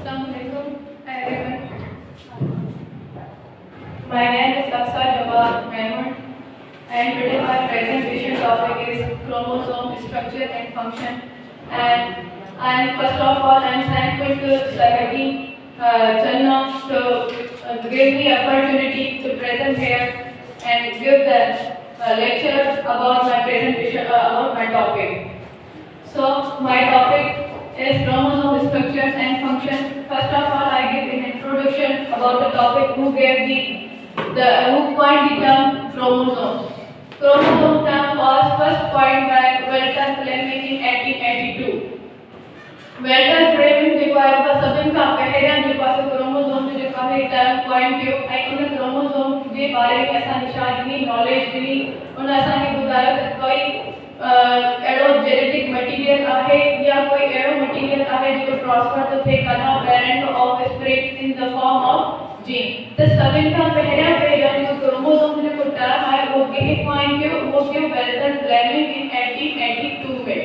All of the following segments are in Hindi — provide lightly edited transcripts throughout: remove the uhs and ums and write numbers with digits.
Assalamualaikum everyone. My name is Aksa Jawad Mehmood, and today my presentation topic is chromosome structure and function. And first of all, I'm thankful to Sarati Channa to give me opportunity to present here and give the lecture about my presentation about my topic. So my topic is chromosome structures and function. First of all, I give an introduction about the topic who coined the term chromosomes. Chromosome term was first coined by Walter Fleming in 1882. Walter Fleming जो है वो सभिनि खां पहिरियां जेको आहे क्रोमोसोम जो जेको आहे टर्म कॉइन कयो ऐं उन क्रोमोसोम जे बारे में असांखे छा ॾिनी नॉलेज ॾिनी उन असांखे ॿुधायो त कोई अहिड़ो जेनेटिक मटीरियल आहे या कोई अहिड़ो मटीरियल आहे जेको ट्रांसफर थो थिए कॾहिं parent of spirit in the form of gene त सभिनि खां पहिरियां जेको क्रोमोसोम जेको टर्म आहे उहो कंहिं कॉइन कयो उहो कयो वेल्टर फ्लेमिंग इन 1882 में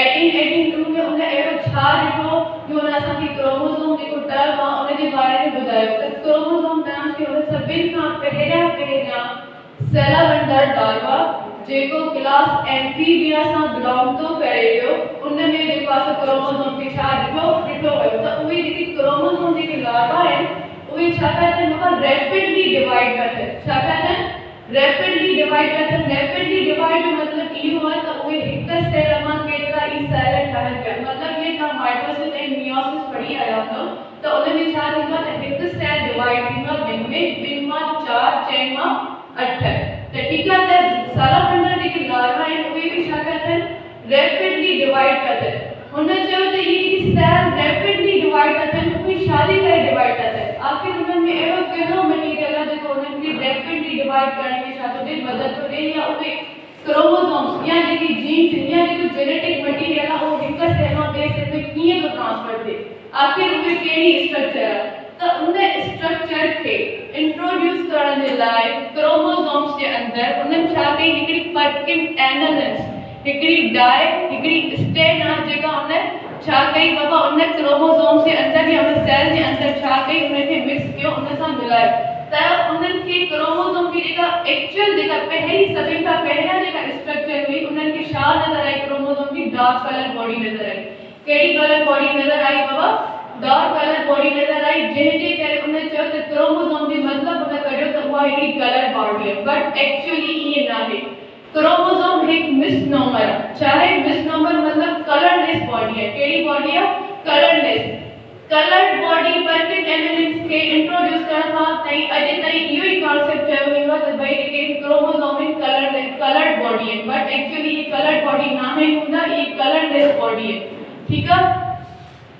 1882 में उन अहिड़ो छा ॾिठो जो उन असांखे क्रोमोसोम जेको टर्म आहे उन जे बारे में ॿुधायो त क्रोमोसोम टर्म खे उन सभिनि खां पहिरियां सेलावेंडर डार्वा जेको क्लास एम्फीबिया सां बिलोंग थो करे पियो उन में जेको आहे क्रोमोसोम खे छा ॾिठो वियो त उहे जेके क्रोमोसोम जेके लार्वा आहिनि उहे छा था थियनि रैपिडली डिवाइड था थियनि छा था थियनि रैपिडली डिवाइड था थियनि रैपिडली डिवाइड जो मतिलबु इहो आहे त उहे हिकु सेल मां केतिरा ई सेल ठहनि पिया मतिलबु इहे तव्हां माइटोसिस ऐं मियोसिस पढ़ी आया अथव त उन में छा थींदो आहे त हिकु सेल डिवाइड थींदो आहे ॿिनि मां 4 चइनि मां 8 त ठीकु आहे त सेलावेंडर जेके लार्वा आहिनि उहे बि छा था थियनि रैपिडली डिवाइड था थियनि हुन चयो त इहे जेके सेल रैपिडली डिवाइड था थियनि उहे छाजे करे डिवाइड था थियनि आख़िर उन्हनि में अहिड़ो कहिड़ो मटीरियल आहे जेको उन्हनि खे रैपिडली डिवाइड करण में छा थो ॾिए मदद थो ॾिए या उहे क्रोमोसोम्स या जेके जीन्स या जेको जेनेटिक मटीरियल आहे उहो हिकु सेल मां ॿिए सेल में कीअं थो ट्रांसफर थिए आख़िर उहे कहिड़ी स्ट्रक्चर आहे त उन स्ट्रक्चर खे इंट्रोड्यूस करण जे लाइ क्रोमोसोम्स जे अंदर उन्हनि छा कई हिकिड़ी पर्किन एनालिस हिकिड़ी डाई हिकिड़ी स्टेन आहे जेका उन छा कई बाबा उन क्रोमोसोम्स जे अंदर या उन सेल जे अंदर छा कई उनखे मिक्स कयो उन सां मिलायो त उन्हनि खे क्रोमोसोम जी जेका एक्चुअल जेका पहिरीं सभिनि खां पहिरियां जेका स्ट्रक्चर हुई उन्हनि खे छा नज़र आई क्रोमोसोम जी डार्क कलर बॉडी नज़र आई कहिड़ी कलर बॉडी नज़र आई बाबा डार्क कलर बॉडी नज़र आई जंहिंजे करे उन चयो त क्रोमोसोम जी मतिलबु उन कढियो त उहा हिकिड़ी कलर बॉडी आहे बट एक्चुअली ईअं न आहे क्रोमोसोम हिकु मिसनोमर आहे चाहे मिसनोमर मतिलबु कलरलेस बॉडी आहे कहिड़ी बॉडी आहे कलरलेस कलर्ड बॉडी पर्किन एनालिस खे इंट्रोड्यूस करण खां ताईं अॼु ताईं इहो ई कॉन्सेप्ट चयो वेंदो आहे त भई जेके क्रोमोसोम आहिनि कलर्ड बॉडी आहिनि बट एक्चुअली ये कलर्ड बॉडी न आहे हूंदा ये कलरलेस बॉडी आहे ठीकु आहे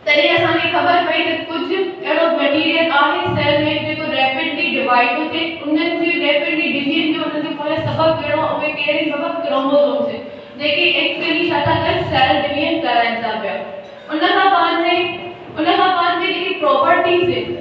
तॾहिं असांखे ख़बर पई त कुझु अहिड़ो मटीरियल आहे सेल में जेको रैपिडली डिवाइड थो थिए उन्हनि जी रैपिडली डिवीजन जो उनजे पोइ सबबु कहिड़ो उहे कहिड़े सबबु क्रोमोसोम्स जेके एक्चुअली छा था कनि सेल डिवीजन कराइनि था पिया उन खां बाद में जेकी प्रॉपर्टीज़ आहिनि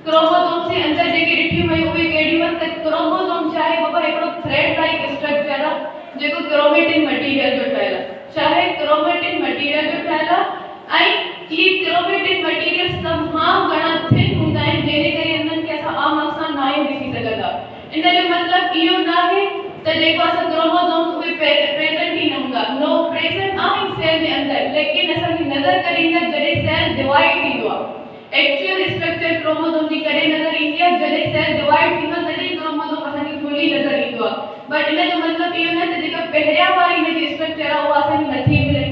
क्रोमोसोम्स जे अंदरि जेके ॾिठियूं वयूं उहे कहिड़ियूं आहिनि त क्रोमोसोम चाहे बाबा हिकिड़ो थ्रेड लाइक स्ट्रक्चर आहे जेको क्रोमेटिन मटीरियल जो ठहियल आहे चाहे क्रोमेटिन मटीरियल जो ठहियल आहे ऐं ये क्रोमेटिन मटीरियल तमामु घणा थिन हूंदा आहिनि जंहिंजे करे उन्हनि खे असां आम असां न आहियूं ॾिसी सघंदा इन जो मतिलबु इहो न आहे त जेको असां क्रोमोसोम्स उहे प्रेज़ेंट ई न हूंदा नो प्रेज़ेंट आहिनि सेल जे अंदरि लेकिन असांखे नज़र कॾहिं ईंदा जॾहिं सेल डिवाइड थींदो आहे एक्चुअल स्ट्रक्चर क्रोमोसोम जी कॾहिं नज़र ईंदी आहे जॾहिं सेल डिवाइड थींदो आहे तॾहिं क्रोमोसोम असांखे फुली नज़र ईंदो आहे बट इन जो मतिलबु इहो न त जेका पहिरियां वारी हिन जी स्ट्रक्चर आहे उहा असांखे नथी मिले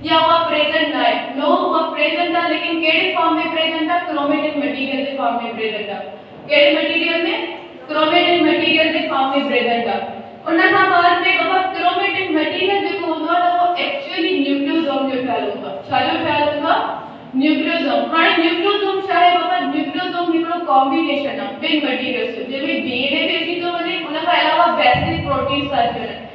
या उहा प्रेज़ेंट न आहे नो उहा प्रेज़ेंट आहे लेकिन कहिड़े फॉर्म में प्रेज़ेंट आहे क्रोमेटिन मटीरियल जे फॉर्म में प्रेज़ेंट आहे कहिड़े मटीरियल में क्रोमेटिन मटीरियल जे फॉर्म में प्रेज़ेंट आहे उन खां बाद में बाबा क्रोमेटिन मटीरियल जेको हूंदो आहे उहो एक्चुअली न्यूक्लियोसोम जो ठहियल हूंदो आहे छा जो ठहियल हूंदो आहे न्यूक्लियोसोम हाणे न्यूक्लियोसोम छा आहे बाबा न्यूक्लियोसोम हिकिड़ो कॉम्बिनेशन आहे ॿिनि मटीरियल्स जो जंहिंमें डीएनए बि अची थो वञे उन खां अलावा बेसिक प्रोटीन्स था अची वञनि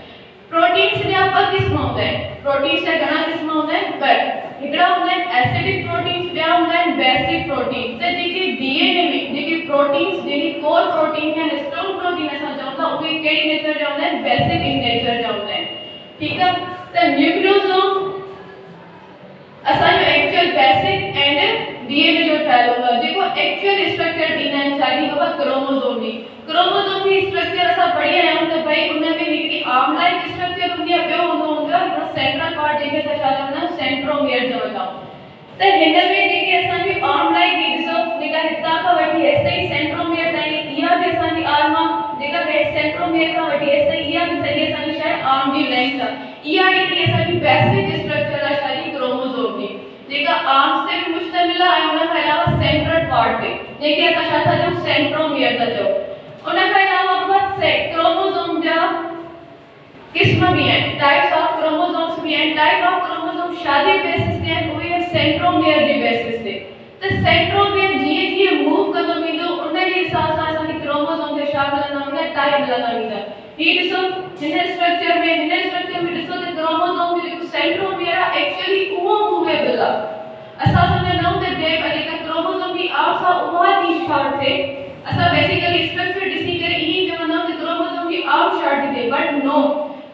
प्रोटीन्स जा ॿ क़िस्म हूंदा आहिनि प्रोटीन्स जा घणा क़िस्म हूंदा आहिनि ॿ हिकिड़ा हूंदा आहिनि एसिडिक प्रोटीन्स ॿिया हूंदा आहिनि बेसिक प्रोटीन त जेके डीएनए में जेके प्रोटीन्स जेके कोर प्रोटीन या स्ट्रॉन्ग प्रोटीन असां चऊं था उहे कहिड़ी नेचर जा हूंदा आहिनि बेसिक इन नेचर जा हूंदा आहिनि ठीकु आहे त न्यूक्लियोसोम असांजो एक्चुअल बेसिक एंड डीएनए जो ठहियल क्रोमोसोम जी। क्रोमोसोम जी स्ट्रक्चर असा पढ़ी आया हूं त भाई उन में हिकड़ी आर्म लाइक स्ट्रक्चर हुंदी है, ॿियो हूंदो सेंट्रल पार्ट जेके असां छा चवंदा सेंट्रोमियर चवंदा। त हिन में जेके असांजी आर्म लाइक ॾिसो जेका हितां खां वठी हेसि सेंट्रोमियर ताईं इहा बि असांजी आर्म आहे, जेका सेंट्रोमियर खां वठी हेसि इहा बि सॼी असांजी छा आहे आर्म जी लेंथ आहे। इहा हिकड़ी असांजी बेसिक स्ट्रक्चर आहे छाजी क्रोमोसोम जी, जेका आर्म्स ते बि मुश्तमिल आहे ऐं उन खां अलावा सेंट्रल पार्ट ते जेके असां छा था चऊं सेंट्रोमियर था चऊं। उन खां अलावा क्रोमोसोम जा किस्म भी हैं, टाइप्स ऑफ क्रोमोसोम्स भी हैं। टाइप ऑफ क्रोमोसोम शादी बेसिस ते हैं, उहे सेंट्रोमियर जी बेसिस ते। त सेंट्रोमियर जीअं जीअं मूव कंदो वेंदो उन जे हिसाब सां असांखे क्रोमोसोम जा छा मिलंदा वेंदा टाइप मिलंदा वेंदा। ही ॾिसो हिन स्ट्रक्चर में ॾिसो त क्रोमोसोम जो जेको सेंट्रोमियर आहे एक्चुअली उहो मूवेबल आहे। असां सम्झंदा आहियूं त जेका क्रोमोसोम जी आर्म्स आहे उहा थी शॉर्ट थिए, असां बेसिकली स्ट्रक्चर ॾिसी करे इहे चवंदा आहियूं त क्रोमोसोम जी आर्म शॉर्ट थी थिए, बट नो,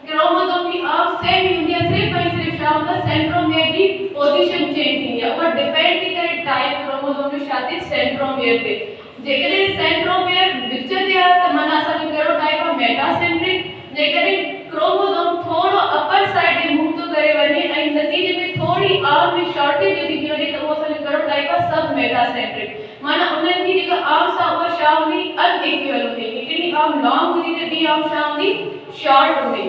क्रोमोसोम की आर्म सेम ही हुंदी है, सिर्फ ऐं सिर्फ छा हूंदा सेंट्रोमियर जी पोजीशन चेंज थींदी आहे। उहा डिपेंड थी करे टाइप क्रोमोसोम जो छा थिए सेंट्रोमियर ते। जेकॾहिं सेंट्रोमियर विच ते आहे त माना असांजो कहिड़ो टाइप आहे मेटासेंट्रिक। जेकॾहिं क्रोमोसोम थोरो अपर साइड ते मूव थो करे वञे ऐं नतीजे में थोड़ी आर्म में शॉर्टेज थी वञे त उहो असांजो कहिड़ो टाइप आहे सब मेटासेंट्रिक। माना उन्हनि जी जेका आर्म्स आहे उहा छा हूंदी अनइक्वल हूंदी, हिकिड़ी आर्म लॉन्ग हूंदी त ॿी आर्म छा हूंदी शॉर्ट हूंदी।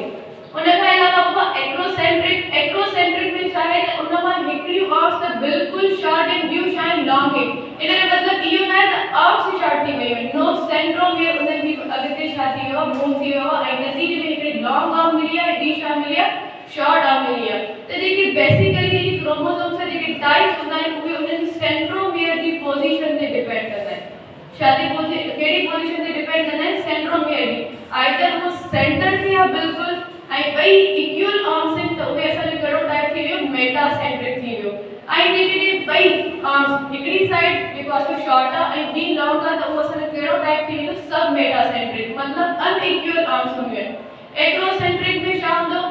उन खां अलावा एक्रोसेंट्रिक। एक्रोसेंट्रिक में छा आहे त उन मां हिकिड़ी आर्म्स त बिल्कुल शॉर्ट ऐं ॿियूं छा आहिनि लॉन्ग आहिनि। इन जो मतिलबु इहो न आहे त आर्म्स शॉर्ट थी वयूं आहिनि, नो, सेंट्रोमियर उन्हनि जी अॻिते छा थी वियो आहे मूव थी वियो आहे ऐं नतीजे में हिकिड़ी लॉन्ग आर्म मिली आहे, ॿी छा मिली आहे शॉर्ट आर्म मिली आहे। त जेके बेसिकली जेके क्रोमोसोम्स जा जेके टाइप्स हूंदा आहिनि उहे उन्हनि सेंट्रोमियर जी पोजीशन ते डिपेंड कंदा आहिनि। शादी कहिड़ी पोजीशन ते डिपेंड कंदा आहिनि सेंट्रोमियर जी। आइदर वो सेंटर ते आहे बिल्कुल ऐं ॿई इक्वल आर्म्स आहिनि त उहे असांजो कहिड़ो टाइप थी वियो मेटासेंट्रिक थी वियो। ऐं जेकॾहिं ॿई आर्म्स हिकिड़ी साइड जेको आहे शॉर्ट आहे ऐं ॿी लॉन्ग आहे त उहो असांजो कहिड़ो टाइप थी वेंदो सब मेटासेंट्रिक, मतिलबु अनइक्वल आर्म्स हूंदियूं आहिनि। एक्रोसेंट्रिक में छा हूंदो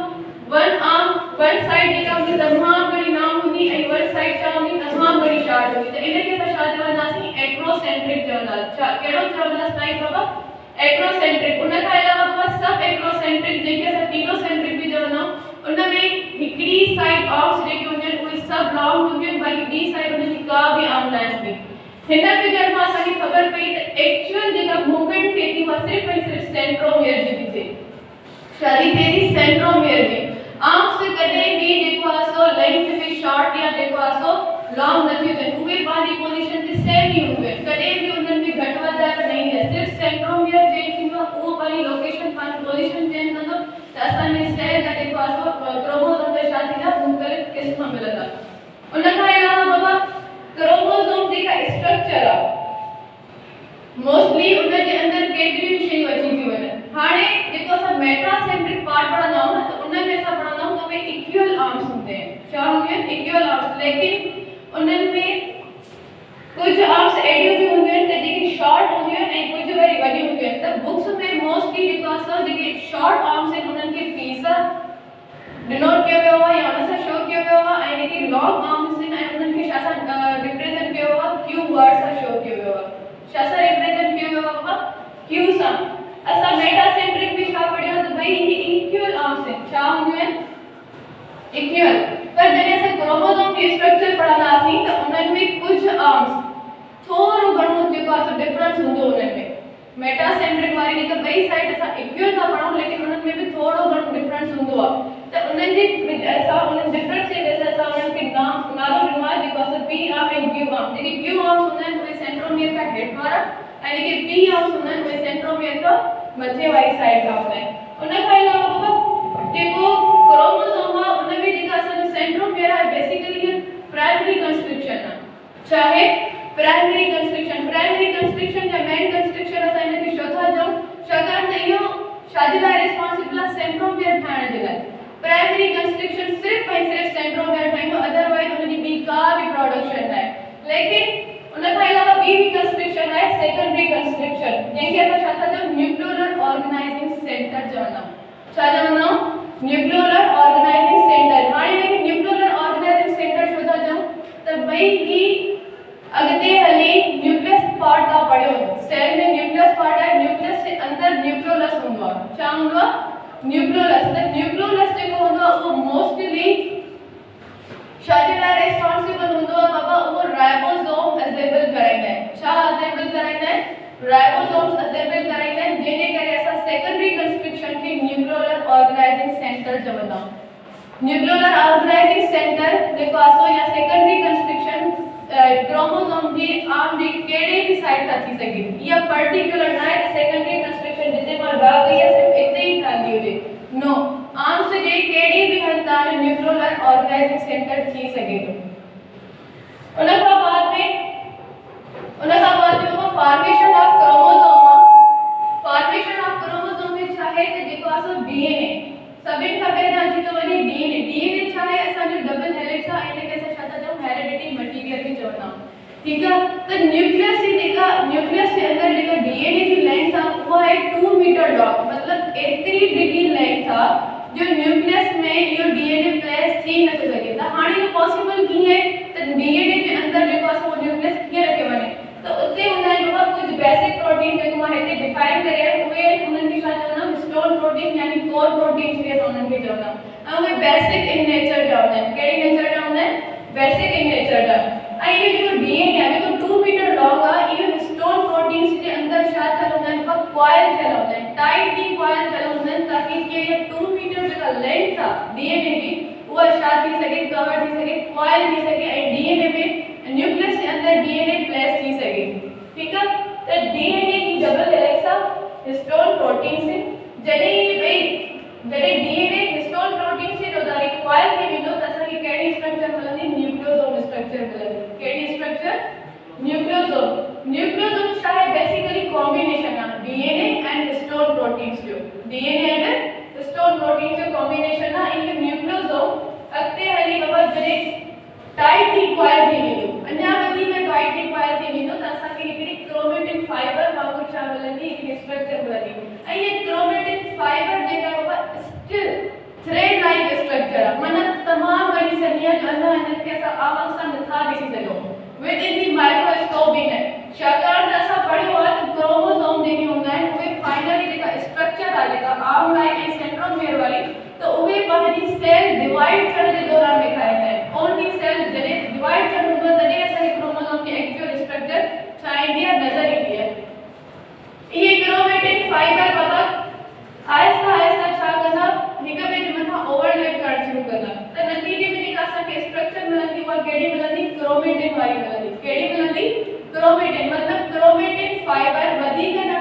वन साइड जेका हूंदी तमामु घणी लॉन्ग हूंदी ऐं वन साइड छा हूंदी तमामु घणी शॉर्ट हूंदी, त इनखे असां छा चवंदासीं एक्रोसेंट्रिक चवंदासीं। कहिड़ो चवंदासीं साईं बाबा एक्रोसेंट्रिक। उन खां अलावा सब एक्रोसेंट्रिक जेके असां टीनोसेंट्रिक भी चवंदा आहियूं उन में हिकिड़ी साइड आर्म्स जेके हूंदियूं आहिनि उहे सब लॉन्ग हूंदियूं आहिनि, बाक़ी ॿी साइड उन जी का बि आर्म न हूंदी। हिन फिगर मां असांखे ख़बर पई त एक्चुअल जेका मूवमेंट थिए थी उहा सिर्फ़ ऐं सिर्फ़ सेंट्रोमियर जी थी थिए, शादी थिए थी सेंट्रोमियर जी। आर्म्स कॾहिं बि जेको आहे सो लेंथ में शॉर्ट या जेको आहे सो लॉन्ग नथियूं थियनि, उहे पंहिंजी पोजीशन ते सेम ई हूंदियूं आहिनि, कॾहिं बि उन्हनि में घटि वधाइप न ईंदी आहे। सिर्फ़ु सेंट्रोमियर चेंज थींदो आहे, उहो पंहिंजी लोकेशन पंहिंजी पोजीशन चेंज कंदो त असांजे सेल जा जेको आहे सो क्रोमोसोम जा छा थींदा मुख़्तलिफ़ क़िस्म मिलंदा। उन खां अलावा बाबा क्रोमोसोम जेका स्ट्रक्चर आहे मोस्टली उन जे अंदरि केतिरियूं शयूं अची थियूं वञनि। हाणे जेको असां मेटासेंट्रिक पार्ट पढ़ंदा आहियूं न त उन में असां पढ़ंदा आहियूं त उहे इक्वल आर्म्स हूंदे आहिनि, छा हूंदियूं आहिनि इक्वल आर्म्स, लेकिन उन्हनि में कुछ आर्म्स एडियूं बि हूंदियूं आहिनि त जेके शॉर्ट हूंदियूं आहिनि ऐं कुछ वरी वॾियूं हूंदियूं आहिनि। त बुक्स में मोस्टली जेको असां जेके शॉर्ट आर्म्स आहिनि उन्हनि खे पीसा डिनोट कयो वियो आहे या उन सां शो कयो वियो आहे, ऐं जेके लॉन्ग आर्म्स आहिनि ऐं उन्हनि खे छा सां रिप्रेजेंट कयो वियो आहे क्यू वर्ड सां शो कयो वियो आहे। छा सां रिप्रेजेंट कयो वियो आहे क्यू सां। असां मेटासेंट्रिक में छा पढ़ियो त भई इहे इक्वल आर्म्स आहिनि, छा हूंदियूं आहिनि इक्वल। पर जॾहिं असां क्रोमोसोम जी स्ट्रक्चर पढ़ंदासीं त उन्हनि में कुछ आर्म्स थोरो घणो जेको आहे डिफरेंस हूंदो उन्हनि में। मेटासेंट्रिक वारी जेका ॿई साइड असां इक्वल था पढ़ूं लेकिन उन्हनि में बि थोरो घणो डिफरेंस हूंदो आहे, त उन्हनि जे असां उन्हनि डिफरेंस जे वजह सां उन्हनि खे नालो ॾिनो आहे जेको असां पी आर्म ऐं क्यू आर्म। जेके क्यू आर्म्स हूंदा आहिनि उहे सेंट्रोमियर खां हेठि वारा ऐं जेके पी आर्म्स हूंदा आहिनि उहे सेंट्रोमियर खां मथे वारी साइड खां हूंदा आहिनि। उन खां अलावा जेको क्रोमोसोम आहे उन में जेका असांजो सेंट्रोमियर आहे बेसिकली प्राइमरी कंस्ट्रक्शन आहे। छा आहे प्राइमरी कंस्ट्रक्शन। प्राइमरी कंस्ट्रक्शन या मेन कंस्ट्रक्शन असां इनखे छो था चऊं, छाकाणि त इहो शादी लाइ रिस्पॉन्सिबल आहे सेंट्रोमियर ठाहिण जे लाइ। प्राइमरी कंस्ट्रक्शन सिर्फ़ ऐं सिर्फ़ सेंट्रोमियर ठाहींदो, अदरवाइज उनजी ॿी का बि प्रोडक्शन न आहे। लेकिन उन खां अलावा ॿी बि कंस्ट्रक्शन आहे सेकेंडरी कंस्ट्रक्शन, जंहिंखे असां छा था चऊं न्यूक्लियोलर ऑर्गेनाइजिंग सेंटर चवंदा आहियूं। छा चवंदा आहियूं न्यूक्लियोलर ऑर्गेनाइजिंग सेंटर। हाणे हिनखे न्यूक्लियोलर ऑर्गेनाइजिंग सेंटर छो था चऊं त भई ही अॻिते हली न्यूक्लियस पार्ट का पढ़ियो सेल में न्यूक्लियस पार्ट है न्यूक्लियस के अंदर न्यूक्लियोलस होंदो छा होंदो न्यूक्लियोलस द न्यूक्लियोलस जेको होंदो वो मोस्टली शार्टिला रिस्पांसिबल होंदो बाबा वो राइबोसोम असेंबल कराइंदा है छा असेंबल कराइंदा है राइबोसोम्स असेंबल कराइंदा है जेने करे असा सेकेंडरी कंस्ट्रक्शन के न्यूक्लियोलर ऑर्गेनाइजिंग सेंटर चवंदा न्यूक्लियोलर ऑर्गेनाइजिंग सेंटर जेको आसो या सेकेंडरी कंस्ट्रक्शन क्रोमोसोम जी आम जी केड़े भी साइड था थी सके या पर्टिकुलर ना सेकेंडरी कंस्ट्रक्शन जिते मां रह गई है सिर्फ इतने ही थांदी हुजे नो आम से जे केड़ी भी हंता न्यूक्लियोलर ऑर्गेनाइजिंग सेंटर थी सके तो उनका बाद में फॉर्मेशन ऑफ क्रोमोसोम में चाहे तो जेको आसो डीएनए सभी खबर जांची तो वनी डीएनए चाहे ऐसा जो डबल हेलिक्स है इने कैसे छाता जो हेरिडिटी मटेरियल भी चवना ठीक है तो न्यूक्लियस से देखा न्यूक्लियस के अंदर देखा डीएनए की लेंथ था वो है 2 मीटर लॉन्ग मतलब 83 डिग्री लेंथ था जो न्यूक्लियस में ये डीएनए प्लेस थी न सके था हानि ये पॉसिबल की है तो डीएनए के अंदर देखो असो न्यूक्लियस के रखे बने तो उते उना जो कुछ बेसिक प्रोटीन जेको मां हेते डिफाइन करे हुए उनन की छा चवना स्टोन प्रोटीन यानी कोर प्रोटीन के उनन के चवना वे बेसिक इन नेचर चवना है केड़ी नेचर चवना है बेसिक इन नेचर दा आई ये जो डीएनए है जो 2 मीटर लॉन्ग है ये स्टोन प्रोटीन्स के अंदर छा चलना है पर कॉइल चलना है टाइटली कॉइल चलना है ताकि ये 2 मीटर का लेंथ था डीएनए की वो छा थी सके कवर थी सके कॉइल थी सके एंड डीएनए में न्यूक्लियस के अंदर डीएनए प्लेस थी सके ठीक है तो डीएनए की डबल हेलिक्स स्टोन प्रोटीन से जडे डीएनए हिस्टोन प्रोटीन से जो दारी कॉइल थी विंडो तसा की केडी स्ट्रक्चर मिलंदी न्यूक्लियोसोम स्ट्रक्चर मिलंदी केडी स्ट्रक्चर न्यूक्लियोसोम चाहे बेसिकली कॉम्बिनेशन है डीएनए एंड हिस्टोन प्रोटीन्स जो डीएनए एंड हिस्टोन प्रोटीन जो कॉम्बिनेशन है इन न्यूक्लियोसोम अक्ते हली बाबा जडे टाइटली कॉइल थी विंडो अन्या वधी में टाइटली कॉइल थी विंडो तसा की हिकड़ी क्रोमेटिन फाइबर वांगुर छा मिलंदी हिकड़ी स्ट्रक्चर मिलंदी ऐ ये क्रोमेटिन फाइबर जेका बाबा स्टिल थ्रेड लाइक स्ट्रक्चर मन तमाम बड़ी सनिया जो अंदर के सा आवाज सा नथा दिसी सको विद इन द माइक्रोस्कोप इन है शाकार जैसा पढ़ियो है तो क्रोमोसोम जेके होंदा है वे फाइनली जेका स्ट्रक्चर आ जेका आर्म लाइक सेंट्रोमियर वाली तो वे पहली सेल डिवाइड करने के दौरान दिखाया है ओनली सेल जने डिवाइड करने के बाद तने ऐसा क्रोमोसोम की एक्चुअल स्ट्रक्चर चाहिए नजर ही है ये क्रोमेटिन फाइबर बाबा आहिस्ता आहिस्ता छा करना निकबे मथा ओवरलैप कर शुरू करना तो नतीजे में निकासा के स्ट्रक्चर मिलंदी और केडी मिलंदी क्रोमेटिन वाली मिलंदी केडी मिलंदी क्रोमेटिन मतलब क्रोमेटिन फाइबर वधी के ना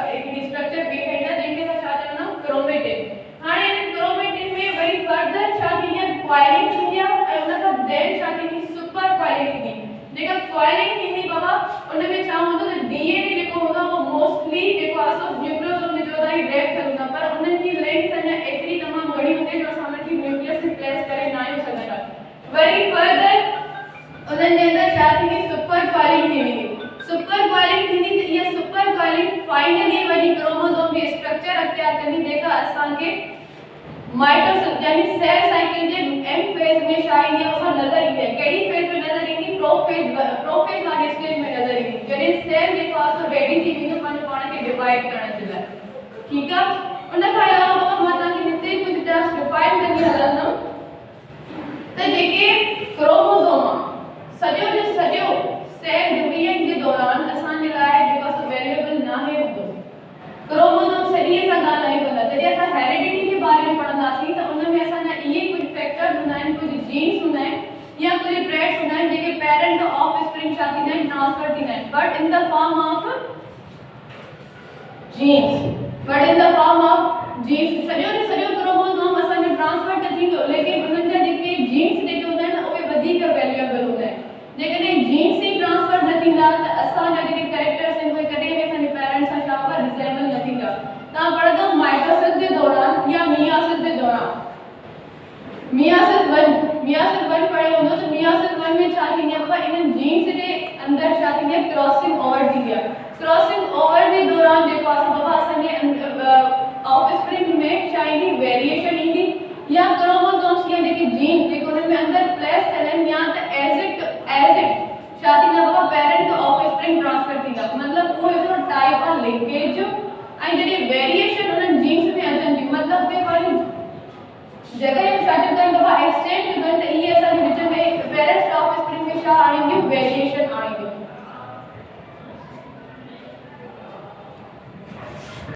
एक स्ट्रक्चर बी है ना जेके सा छा करना क्रोमेटिन हाने क्रोमेटिन में वरी फर्दर छा थी क्वाइलिंग थी या उनका देन छा थी सुपर क्वाइलिंग थी जेका क्वाइलिंग थी बाबा उनमें छा होंदो तो डीएनए जेको होगा वो मोस्टली जेको आसो न्यूक्लियोसोम में जो दाई रैप चलदा पर उनन की लेंथ अने एतरी तमाम बड़ी होते जो सामने की न्यूक्लियस से प्लेस करे ना ही सकता वेरी फर्दर उनन के अंदर छा थी सुपर क्वाइलिंग थी सुपर क्वाइलिंग थी तो ये सुपर क्वाइलिंग फाइनली वही क्रोमोसोम के स्ट्रक्चर अख्तियार करनी जेका असा के माइटोसिस यानी सेल साइकिल के एम फेज में शायद ये उसका नजर ही है केडी फेज में नजर ही प्रोफेज वाले स्टेज में नजर ही जने सेल के पास रेडी थी बिंदु पाने पाने के डिवाइड करना चला ठीक है उन का अलावा माता की नित्य कुछ टास्क डिफाइन करनी हलनो तो जेके क्रोमोसोम सजो सेल डिवीजन के दौरान असान जे लाए जेका अवेलेबल ना है होतो क्रोमोसोम सही सा गाल नहीं पता जदि ऐसा हेरिडिटी के बारे में पढ़ना सी तो उनमें ऐसा ना ये कुछ फैक्टर्स हुंदा है कुछ जीन्स हुंदा है या कुछ ट्रेट्स हुंदा है जेके पेरेंट ऑफ स्प्रिंग शादी ने ट्रांसफर थी है but in the form of genes सजो क्रोमोसोम असा ने ट्रांसफर थी तो लेकिन उनन जा जेके जीन्स जेके हुंदा है ना ओवे वधी के वैल्यूएबल हुंदा है जेके जीन्स ही ट्रांसफर न थींदा त असा जा जेके कैरेक्टर्स हैं कोई कदे भी असा ने पेरेंट्स सा छा पर रिसेंबल न थींदा ता पढ़दो माइटोसिस के दौरान या मियासिस के दौरान मियासिस 1 पढ़े होंदो तो मियासिस 1 में छा थींदी है इन जीन्स के अंदर छा थींदी है क्रॉसिंग ओवर थींदी है क्रॉसिंग ओवर के दौरान जेको आसा बाबा असा ने ऑफस्प्रिंग में शायद वेरिएशन इंदी या क्रोमोसोम्स या जेके जीन जेको उन में अंदर प्लेस थलन या त एज इट शादी ना बाबा पेरेंट ऑफस्प्रिंग ट्रांसफर थींदा लिंकेज ऐं जॾहिं वेरिएशन उन्हनि जीन्स में अचनि थियूं मतिलबु के वरी जॾहिं छा चवंदा आहिनि बाबा एक्सटेंड थियूं त इहे असांजे विच में पेरेंट्स ऑफ स्प्रिंग में छा आणींदियूं वेरिएशन